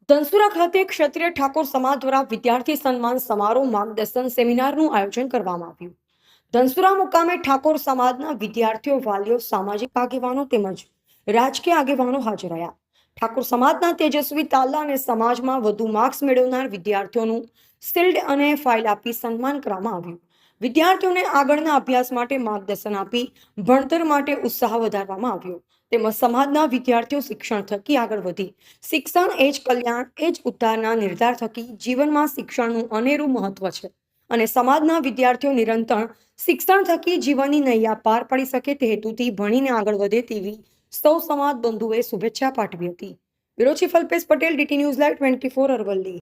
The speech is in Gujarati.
ધનસુરા ખાતે ક્ષત્રિય ઠાકોર સમાજ દ્વારા વિદ્યાર્થી સન્માન સમારોહ માર્ગદર્શન સેમિનારનું આયોજન કરવામાં આવ્યું. ધનસુરા મુકામે ઠાકોર સમાજના વિદ્યાર્થીઓ, વાલીઓ, સામાજિક આગેવાનો તેમજ રાજકીય આગેવાનો હાજર રહ્યા. ઠાકોર સમાજના તેજસ્વી તાલા અને સમાજમાં વધુ માર્ક્સ મેળવનાર વિદ્યાર્થીઓનું શિલ્ડ અને ફાઇલ આપી સન્માન કરવામાં આવ્યું. વિદ્યાર્થીઓને આગળના અભ્યાસ માટે માર્ગદર્શન આપી ભણતર માટે ઉત્સાહ વધારવામાં આવ્યો. તેમજ સમાજના વિદ્યાર્થીઓ શિક્ષણ થકી આગળ વધી શિક્ષણ એ જ કલ્યાણ એ જ ઉદ્ધારના નિર્ધાર થકી જીવનમાં શિક્ષણનું અનેરું મહત્વ છે અને સમાજના વિદ્યાર્થીઓ નિરંતર શિક્ષણ થકી જીવનની નૈયા પાર પાડી શકે તે હેતુથી ભણીને આગળ વધે તેવી સૌ સમાજ બંધુએ શુભેચ્છા પાઠવી હતી. Bureau chief Alpesh Patel, DT news live 24 Aravalli.